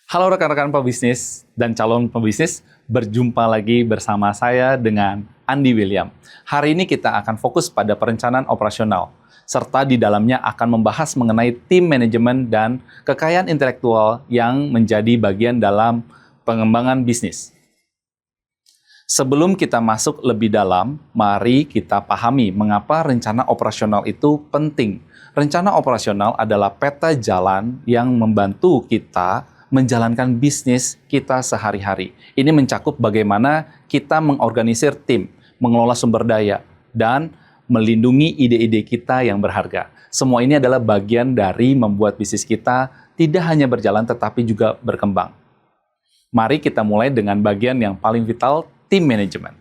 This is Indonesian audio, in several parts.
Halo rekan-rekan pebisnis dan calon pebisnis, berjumpa lagi bersama saya dengan Andi William. Hari ini kita akan fokus pada perencanaan operasional, serta di dalamnya akan membahas mengenai tim manajemen dan kekayaan intelektual yang menjadi bagian dalam pengembangan bisnis. Sebelum kita masuk lebih dalam, mari kita pahami mengapa rencana operasional itu penting. Rencana operasional adalah peta jalan yang membantu kita menjalankan bisnis kita sehari-hari. Ini mencakup bagaimana kita mengorganisir tim, mengelola sumber daya, dan melindungi ide-ide kita yang berharga. Semua ini adalah bagian dari membuat bisnis kita tidak hanya berjalan tetapi juga berkembang. Mari kita mulai dengan bagian yang paling vital, tim manajemen.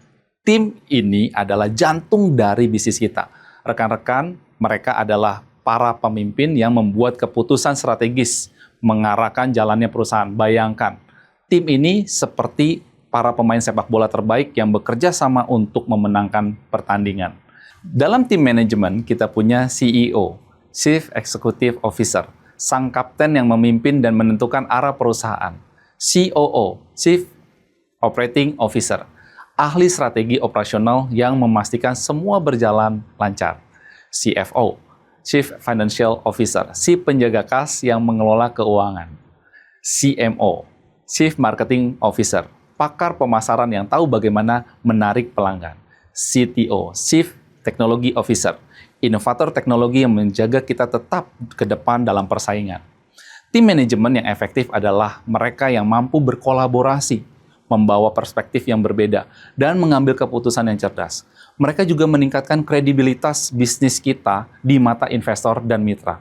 Tim ini adalah jantung dari bisnis kita. Rekan-rekan, mereka adalah para pemimpin yang membuat keputusan strategis, mengarahkan jalannya perusahaan. Bayangkan, tim ini seperti para pemain sepak bola terbaik yang bekerja sama untuk memenangkan pertandingan. Dalam tim manajemen, kita punya CEO, Chief Executive Officer, sang kapten yang memimpin dan menentukan arah perusahaan. COO, Chief Operating Officer, ahli strategi operasional yang memastikan semua berjalan lancar. CFO, Chief Financial Officer, si penjaga kas yang mengelola keuangan. CMO, Chief Marketing Officer, pakar pemasaran yang tahu bagaimana menarik pelanggan. CTO, Chief Technology Officer, inovator teknologi yang menjaga kita tetap ke depan dalam persaingan. Tim manajemen yang efektif adalah mereka yang mampu berkolaborasi, membawa perspektif yang berbeda, dan mengambil keputusan yang cerdas. Mereka juga meningkatkan kredibilitas bisnis kita di mata investor dan mitra.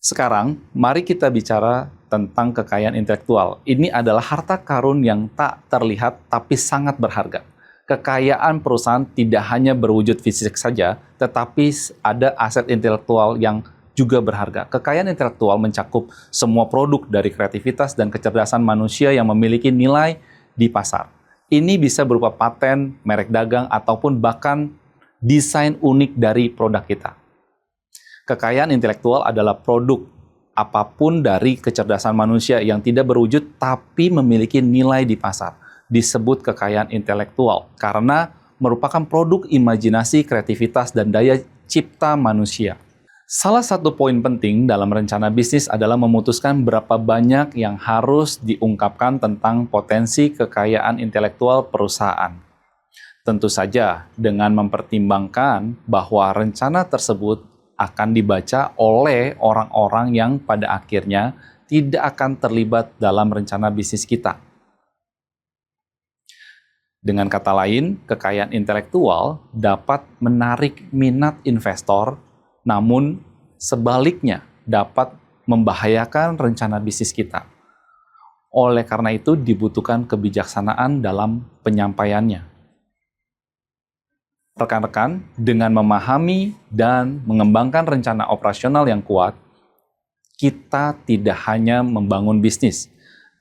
Sekarang, mari kita bicara tentang kekayaan intelektual. Ini adalah harta karun yang tak terlihat tapi sangat berharga. Kekayaan perusahaan tidak hanya berwujud fisik saja, tetapi ada aset intelektual yang juga berharga. Kekayaan intelektual mencakup semua produk dari kreativitas dan kecerdasan manusia yang memiliki nilai di pasar. Ini bisa berupa paten, merek dagang, ataupun bahkan desain unik dari produk kita. Kekayaan intelektual adalah produk apapun dari kecerdasan manusia yang tidak berwujud tapi memiliki nilai di pasar. Disebut kekayaan intelektual karena merupakan produk imajinasi, kreativitas, dan daya cipta manusia. Salah satu poin penting dalam rencana bisnis adalah memutuskan berapa banyak yang harus diungkapkan tentang potensi kekayaan intelektual perusahaan. Tentu saja dengan mempertimbangkan bahwa rencana tersebut akan dibaca oleh orang-orang yang pada akhirnya tidak akan terlibat dalam rencana bisnis kita. Dengan kata lain, kekayaan intelektual dapat menarik minat investor, namun sebaliknya dapat membahayakan rencana bisnis kita. Oleh karena itu dibutuhkan kebijaksanaan dalam penyampaiannya. Rekan-rekan, dengan memahami dan mengembangkan rencana operasional yang kuat, kita tidak hanya membangun bisnis,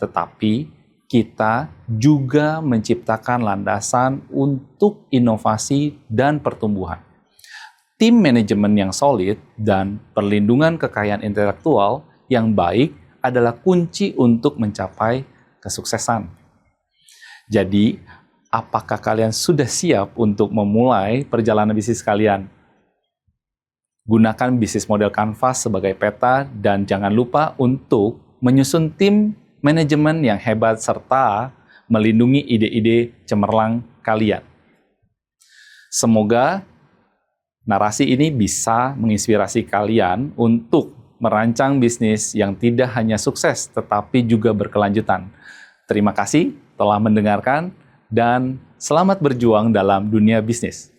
tetapi kita juga menciptakan landasan untuk inovasi dan pertumbuhan. Tim manajemen yang solid dan perlindungan kekayaan intelektual yang baik adalah kunci untuk mencapai kesuksesan. Jadi, apakah kalian sudah siap untuk memulai perjalanan bisnis kalian? Gunakan bisnis model Canvas sebagai peta dan jangan lupa untuk menyusun tim manajemen yang hebat serta melindungi ide-ide cemerlang kalian. Semoga narasi ini bisa menginspirasi kalian untuk merancang bisnis yang tidak hanya sukses, tetapi juga berkelanjutan. Terima kasih telah mendengarkan, dan selamat berjuang dalam dunia bisnis.